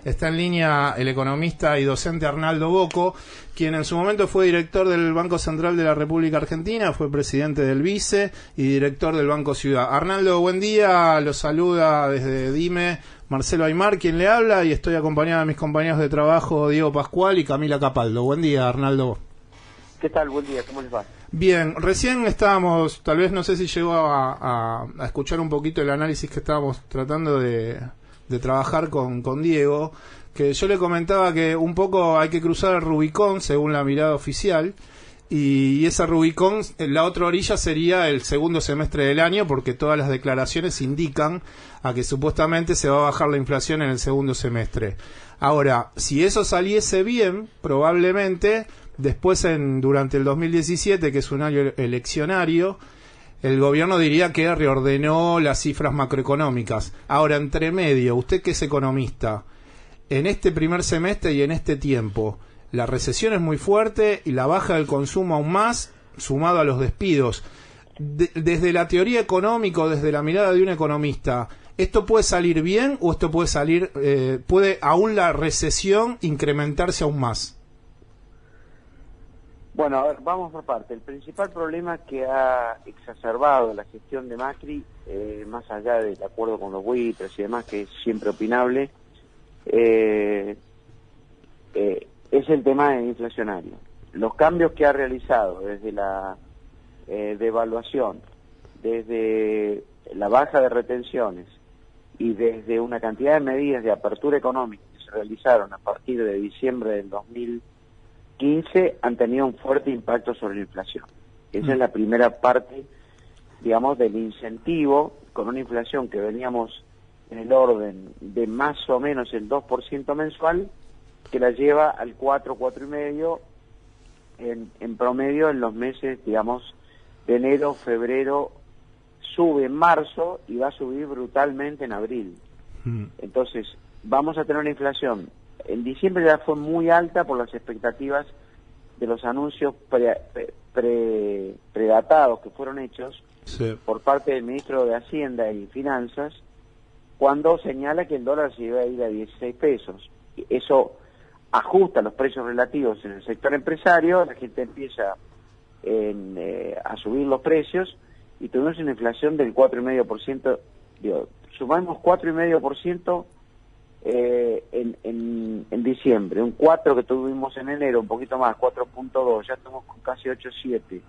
Está en línea el economista y docente Arnaldo Bocco, quien en su momento fue director del Banco Central de la República Argentina, fue presidente del BICE y director del Banco Ciudad. Arnaldo, buen día, lo saluda desde Dime Marcelo Aymar, quien le habla, y estoy acompañado de mis compañeros de trabajo Diego Pascual y Camila Capaldo. Buen día, Arnaldo. ¿Qué tal? Buen día, ¿cómo les va? Bien, recién estábamos, tal vez no sé si llegó a escuchar un poquito el análisis que estábamos tratando de trabajar con Diego, que yo le comentaba que un poco hay que cruzar el Rubicón según la mirada oficial, y esa Rubicón, la otra orilla sería el segundo semestre del año, porque todas las declaraciones indican a que supuestamente se va a bajar la inflación en el segundo semestre. Ahora, si eso saliese bien, probablemente después durante el 2017, que es un año eleccionario, el gobierno diría que reordenó las cifras macroeconómicas. Ahora, entre medio, usted que es economista, en este primer semestre y en este tiempo, la recesión es muy fuerte y la baja del consumo aún más, sumado a los despidos. Desde la teoría económica, desde la mirada de un economista, ¿esto puede salir bien o esto puede salir, puede aún la recesión incrementarse aún más? Bueno, a ver, vamos por parte. El principal problema que ha exacerbado la gestión de Macri, más allá del acuerdo con los buitres y demás, que es siempre opinable, es el tema inflacionario. Los cambios que ha realizado desde la devaluación, desde la baja de retenciones y desde una cantidad de medidas de apertura económica que se realizaron a partir de diciembre del 2015 han tenido un fuerte impacto sobre la inflación. Esa es la primera parte, digamos, del incentivo, con una inflación que veníamos en el orden de más o menos el 2% mensual, que la lleva al 4, 4,5% en promedio en los meses, digamos, de enero, febrero, sube en marzo y va a subir brutalmente en abril. Entonces, vamos a tener una inflación. En diciembre ya fue muy alta por las expectativas de los anuncios predatados que fueron hechos por parte del ministro de Hacienda y Finanzas, cuando señala que el dólar se iba a ir a 16 pesos. Eso ajusta los precios relativos en el sector empresario, la gente empieza a subir los precios y tuvimos una inflación del 4,5%. Sumamos 4,5% en diciembre, un 4 que tuvimos en enero, un poquito más, 4,2, ya estamos con casi 8,7,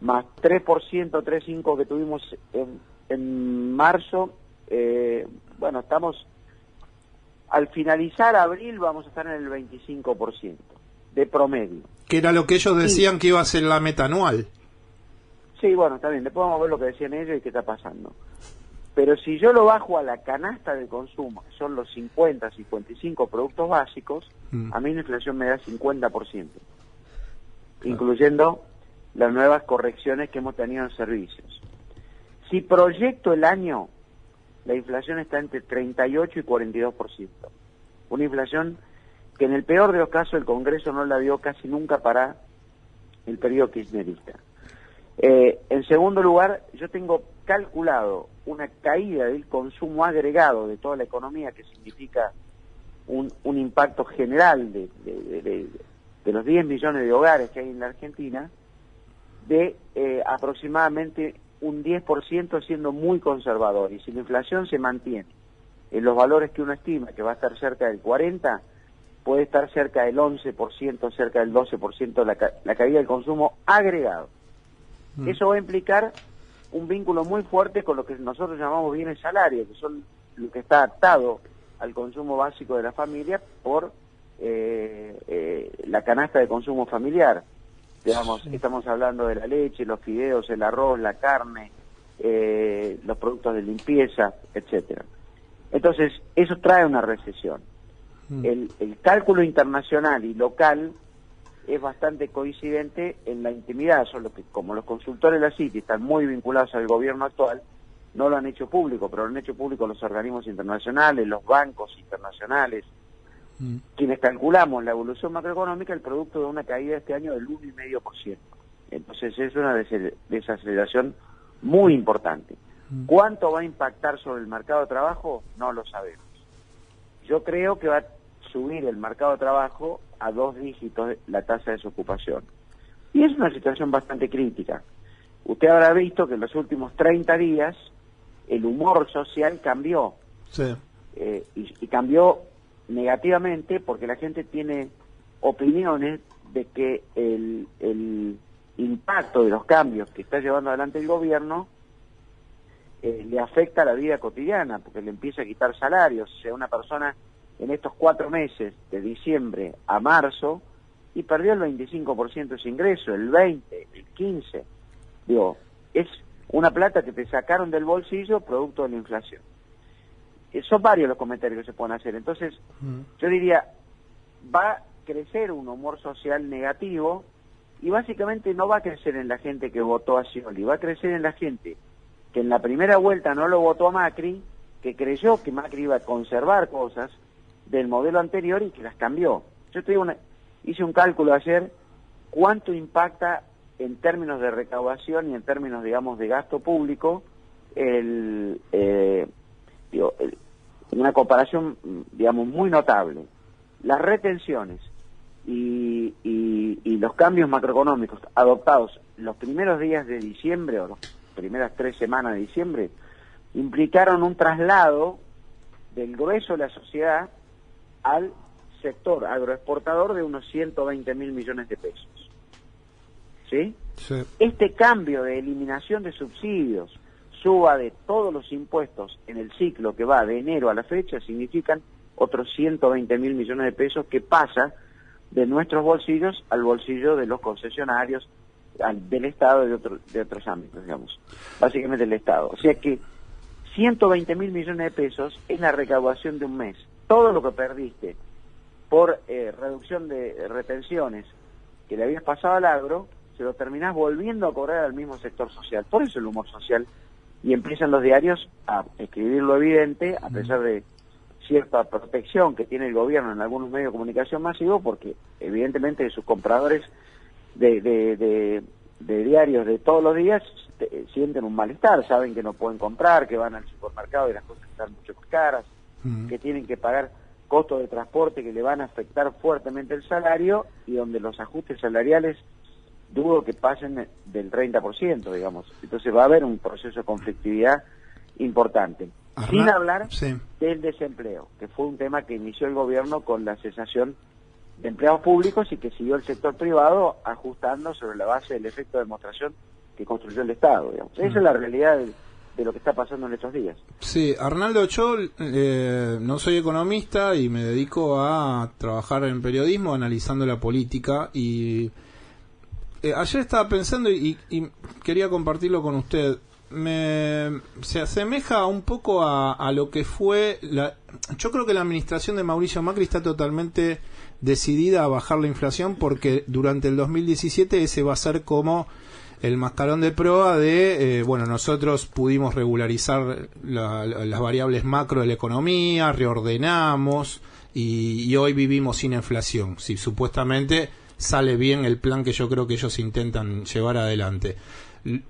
más 3%, 3,5 que tuvimos en marzo. Bueno, estamos, al finalizar abril vamos a estar en el 25% de promedio. Que era lo que ellos decían que iba a ser la meta anual. Sí, bueno, está bien, después vamos a ver lo que decían ellos y qué está pasando. Pero si yo lo bajo a la canasta de consumo, que son los 50, 55 productos básicos, a mí la inflación me da 50%, incluyendo las nuevas correcciones que hemos tenido en servicios. Si proyecto el año, la inflación está entre 38 y 42%. Una inflación que en el peor de los casos el Congreso no la dio casi nunca para el periodo kirchnerista. En segundo lugar, yo tengo calculado una caída del consumo agregado de toda la economía, que significa un impacto general de los 10 millones de hogares que hay en la Argentina, de aproximadamente un 10%, siendo muy conservador. Y si la inflación se mantiene en los valores que uno estima, que va a estar cerca del 40%, puede estar cerca del 11%, cerca del 12% la caída del consumo agregado. Eso va a implicar un vínculo muy fuerte con lo que nosotros llamamos bienes salarios, que son lo que está atado al consumo básico de la familia por la canasta de consumo familiar. Digamos, estamos hablando de la leche, los fideos, el arroz, la carne, los productos de limpieza, etcétera. Entonces, eso trae una recesión. El cálculo internacional y local es bastante coincidente en la intimidad, solo que como los consultores de la Citi están muy vinculados al gobierno actual, no lo han hecho público, pero lo han hecho público los organismos internacionales, los bancos internacionales, quienes calculamos la evolución macroeconómica, el producto de una caída este año del 1,5%. Entonces es una desaceleración muy importante. ¿Cuánto va a impactar sobre el mercado de trabajo? No lo sabemos. Yo creo que va subir el mercado de trabajo a 2 dígitos la tasa de desocupación. Y es una situación bastante crítica. Usted habrá visto que en los últimos 30 días el humor social cambió. Sí. Y cambió negativamente porque la gente tiene opiniones de que el impacto de los cambios que está llevando adelante el gobierno le afecta a la vida cotidiana, porque le empieza a quitar salarios. O sea, una persona en estos 4 meses, de diciembre a marzo, y perdió el 25% de su ingreso, el 20%, el 15%. Digo, es una plata que te sacaron del bolsillo producto de la inflación. Son varios los comentarios que se pueden hacer. Entonces, yo diría, va a crecer un humor social negativo y básicamente no va a crecer en la gente que votó a Scioli, va a crecer en la gente que en la primera vuelta no lo votó a Macri, que creyó que Macri iba a conservar cosas del modelo anterior y que las cambió. Yo te digo, hice un cálculo ayer, cuánto impacta en términos de recaudación y en términos, digamos, de gasto público, una comparación, digamos, muy notable. Las retenciones y los cambios macroeconómicos adoptados los primeros días de diciembre o las primeras 3 semanas de diciembre implicaron un traslado del grueso de la sociedad al sector agroexportador de unos 120.000 millones de pesos. ¿Sí? Sí. Este cambio de eliminación de subsidios, suba de todos los impuestos en el ciclo que va de enero a la fecha, significan otros 120.000 millones de pesos que pasa de nuestros bolsillos al bolsillo de los concesionarios, del Estado y de otros ámbitos, digamos, básicamente del Estado. O sea que 120.000 millones de pesos es la recaudación de un mes. Todo lo que perdiste por reducción de retenciones que le habías pasado al agro, se lo terminás volviendo a cobrar al mismo sector social. Por eso el humor social. Y empiezan los diarios a escribir lo evidente, a pesar de cierta protección que tiene el gobierno en algunos medios de comunicación masivos, porque evidentemente sus compradores de diarios de todos los días sienten un malestar, saben que no pueden comprar, que van al supermercado y las cosas están mucho más caras, que tienen que pagar costos de transporte que le van a afectar fuertemente el salario y donde los ajustes salariales dudo que pasen del 30%, digamos. Entonces va a haber un proceso de conflictividad importante. Sin hablar del desempleo, que fue un tema que inició el gobierno con la cesación de empleados públicos y que siguió el sector privado ajustando sobre la base del efecto de demostración que construyó el Estado, digamos. Esa es la realidad de lo que está pasando en estos días. Sí, Arnaldo, yo no soy economista y me dedico a trabajar en periodismo analizando la política y ayer estaba pensando y quería compartirlo con usted. Se asemeja un poco a lo que fue yo creo que la administración de Mauricio Macri está totalmente decidida a bajar la inflación porque durante el 2017 ese va a ser como el mascarón de proa de nosotros pudimos regularizar las variables macro de la economía, reordenamos y hoy vivimos sin inflación. Si supuestamente sale bien el plan que yo creo que ellos intentan llevar adelante.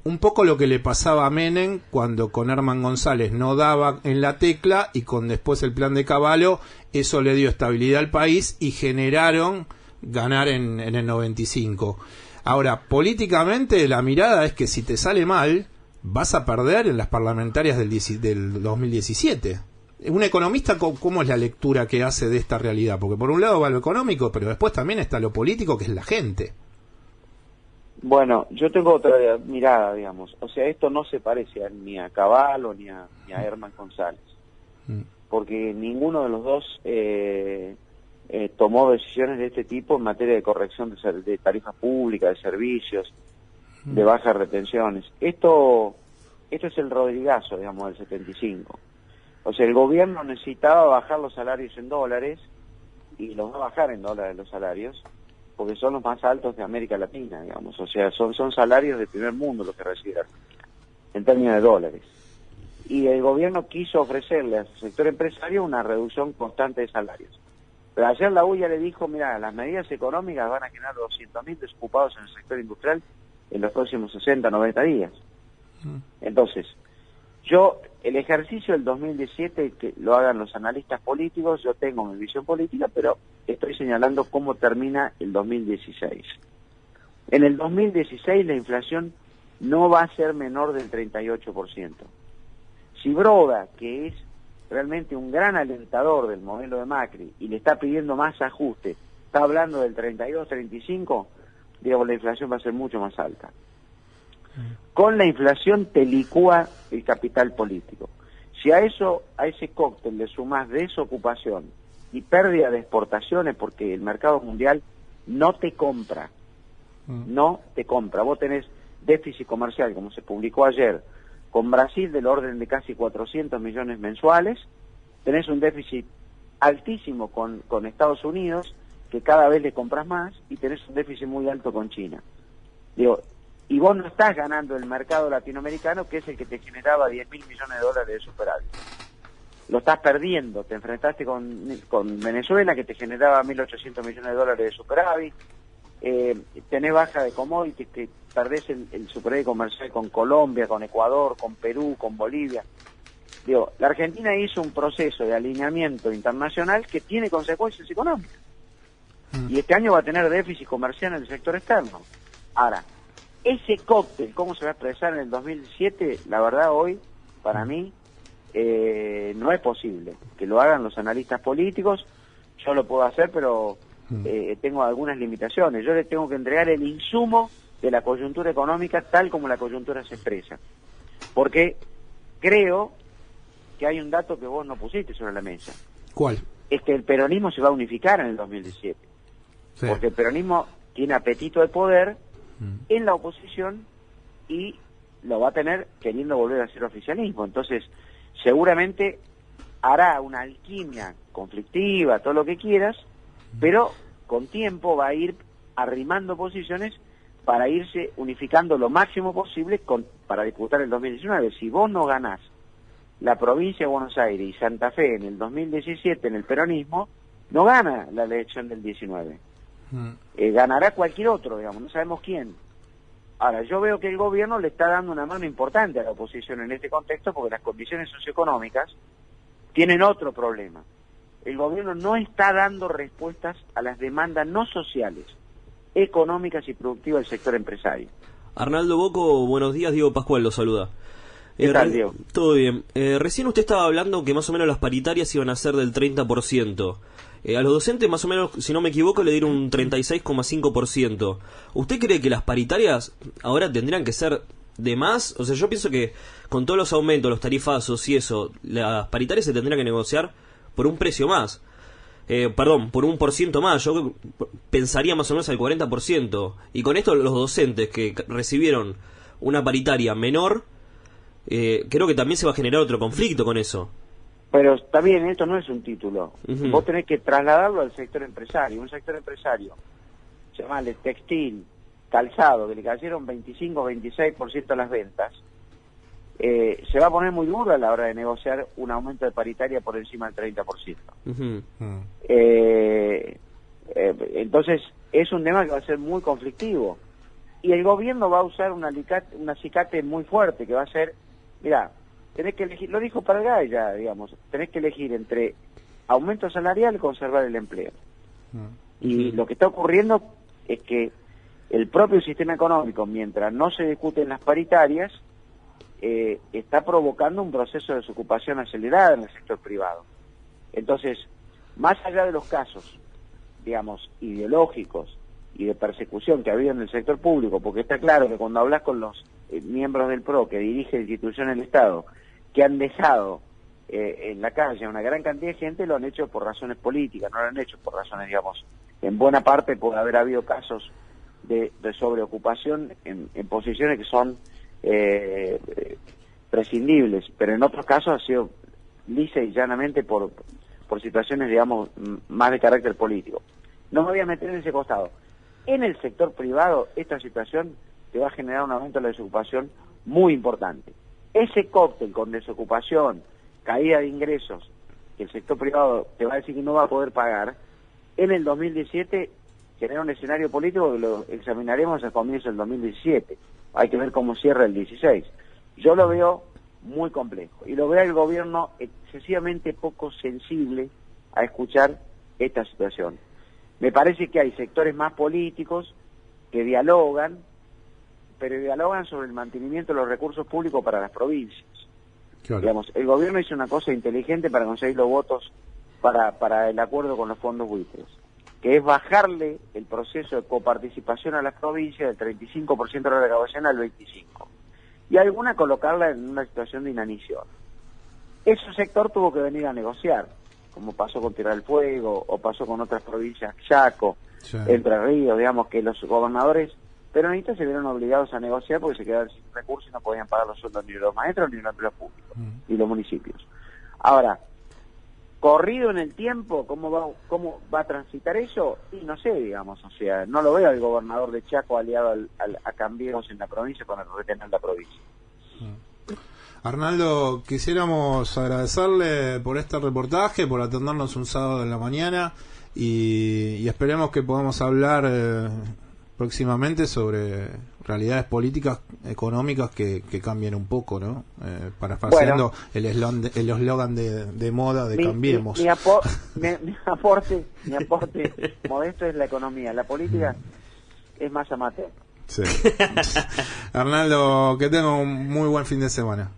Un poco lo que le pasaba a Menem cuando con Herman González no daba en la tecla y con después el plan de Cavallo, eso le dio estabilidad al país y generaron ganar en el 95. Ahora, políticamente la mirada es que si te sale mal, vas a perder en las parlamentarias del 2017. Un economista, ¿cómo es la lectura que hace de esta realidad? Porque por un lado va lo económico, pero después también está lo político, que es la gente. Bueno, yo tengo otra mirada, digamos. O sea, esto no se parece ni a Cavallo ni a Herman González. Porque ninguno de los dos tomó decisiones de este tipo en materia de corrección de tarifas públicas, de servicios, de bajas retenciones. Esto es el Rodrigazo, digamos, del 75. O sea, el gobierno necesitaba bajar los salarios en dólares y los va a bajar en dólares los salarios porque son los más altos de América Latina, digamos. O sea, son salarios de primer mundo los que recibe Argentina, en términos de dólares. Y el gobierno quiso ofrecerle al sector empresario una reducción constante de salarios. Pero ayer la UIA le dijo, mira, las medidas económicas van a generar 200.000 desocupados en el sector industrial en los próximos 60, 90 días. Entonces, El ejercicio del 2017, que lo hagan los analistas políticos, yo tengo mi visión política, pero estoy señalando cómo termina el 2016. En el 2016 la inflación no va a ser menor del 38%. Si Broda, que es realmente un gran alentador del modelo de Macri y le está pidiendo más ajuste, está hablando del 32, 35, digamos, la inflación va a ser mucho más alta. Con la inflación te licúa el capital político. Si a ese cóctel le sumás desocupación y pérdida de exportaciones, porque el mercado mundial no te compra, Vos tenés déficit comercial, como se publicó ayer, con Brasil del orden de casi 400 millones mensuales, tenés un déficit altísimo con Estados Unidos, que cada vez le compras más, y tenés un déficit muy alto con China. Y vos no estás ganando el mercado latinoamericano, que es el que te generaba 10.000 millones de dólares de superávit. Lo estás perdiendo. Te enfrentaste con Venezuela, que te generaba 1.800 millones de dólares de superávit. Tenés baja de commodities, que perdés el superávit comercial con Colombia, con Ecuador, con Perú, con Bolivia. La Argentina hizo un proceso de alineamiento internacional que tiene consecuencias económicas. Y este año va a tener déficit comercial en el sector externo. Ahora, ese cóctel, ¿cómo se va a expresar en el 2017? La verdad, hoy, para mí, no es posible. Que lo hagan los analistas políticos, yo lo puedo hacer, pero tengo algunas limitaciones. Yo les tengo que entregar el insumo de la coyuntura económica tal como la coyuntura se expresa. Porque creo que hay un dato que vos no pusiste sobre la mesa. ¿Cuál? Es que el peronismo se va a unificar en el 2017. Sí. Porque el peronismo tiene apetito de poder en la oposición y lo va a tener queriendo volver a ser oficialismo. Entonces, seguramente hará una alquimia conflictiva, todo lo que quieras, pero con tiempo va a ir arrimando posiciones para irse unificando lo máximo posible para disputar el 2019. Si vos no ganás la provincia de Buenos Aires y Santa Fe en el 2017 en el peronismo, no gana la elección del 19. Ganará cualquier otro, digamos, no sabemos quién. Ahora, yo veo que el gobierno le está dando una mano importante a la oposición en este contexto, porque las condiciones socioeconómicas tienen otro problema. El gobierno no está dando respuestas a las demandas no sociales, económicas y productivas del sector empresario. Arnaldo Bocco, buenos días, Diego Pascual lo saluda. ¿Qué tal, Diego? Todo bien. Recién usted estaba hablando que más o menos las paritarias iban a ser del 30%. A los docentes, más o menos, si no me equivoco, le dieron un 36,5%. ¿Usted cree que las paritarias ahora tendrían que ser de más? O sea, yo pienso que con todos los aumentos, los tarifazos y eso, las paritarias se tendrían que negociar por un precio más. Por un % más. Yo pensaría más o menos al 40%. Y con esto los docentes que recibieron una paritaria menor, creo que también se va a generar otro conflicto con eso. Pero también esto no es un título. Vos tenés que trasladarlo al sector empresario. Un sector empresario, llamarle textil, calzado, que le cayeron 25-26% las ventas, se va a poner muy duro a la hora de negociar un aumento de paritaria por encima del 30%. Entonces, es un tema que va a ser muy conflictivo. Y el gobierno va a usar un acicate muy fuerte, que va a ser, mira, tenés que elegir, lo dijo Pargay ya, digamos, tenés que elegir entre aumento salarial y conservar el empleo. Y lo que está ocurriendo es que el propio sistema económico, mientras no se discuten las paritarias, está provocando un proceso de desocupación acelerada en el sector privado. Entonces, más allá de los casos, digamos, ideológicos y de persecución que ha habido en el sector público, porque está claro que cuando hablas con los miembros del PRO que dirige instituciones del Estado, que han dejado en la calle a una gran cantidad de gente, lo han hecho por razones políticas, no lo han hecho por razones, digamos, en buena parte puede haber habido casos de sobreocupación en posiciones que son prescindibles, pero en otros casos ha sido lisa y llanamente por situaciones, digamos, más de carácter político. No me voy a meter en ese costado. En el sector privado, esta situación te va a generar un aumento de la desocupación muy importante. Ese cóctel con desocupación, caída de ingresos, que el sector privado te va a decir que no va a poder pagar, en el 2017 genera un escenario político que lo examinaremos al comienzo del 2017. Hay que ver cómo cierra el 16. Yo lo veo muy complejo. Y lo veo el gobierno excesivamente poco sensible a escuchar esta situación. Me parece que hay sectores más políticos que dialogan, pero dialogan sobre el mantenimiento de los recursos públicos para las provincias. Claro. Digamos, el gobierno hizo una cosa inteligente para conseguir los votos para el acuerdo con los fondos buitres, que es bajarle el proceso de coparticipación a las provincias del 35% de la recaudación al 25%, y alguna colocarla en una situación de inanición. Ese sector tuvo que venir a negociar, como pasó con Tierra del Fuego, o pasó con otras provincias, Chaco, Sí. Entre Ríos, digamos, que los gobernadores peronistas se vieron obligados a negociar porque se quedaron sin recursos y no podían pagar los sueldos ni de los maestros ni de los empleados públicos, y los municipios. Ahora, corrido en el tiempo, ¿cómo va a transitar eso? Y no sé, digamos, o sea, no lo veo al gobernador de Chaco aliado a Cambiemos en la provincia con el retener la provincia. Arnaldo, quisiéramos agradecerle por este reportaje, por atendernos un sábado en la mañana y esperemos que podamos hablar próximamente sobre realidades políticas, económicas que cambien un poco, ¿no? Parafraseando el eslogan de moda de Cambiemos. Mi aporte modesto es la economía, la política es más amateur. Sí. Arnaldo, que tenga un muy buen fin de semana.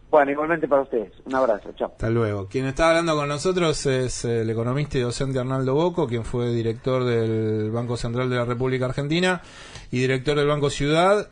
Bueno, igualmente para ustedes. Un abrazo, chao. Hasta luego. Quien está hablando con nosotros es el economista y docente Arnaldo Bocco, quien fue director del Banco Central de la República Argentina y director del Banco Ciudad.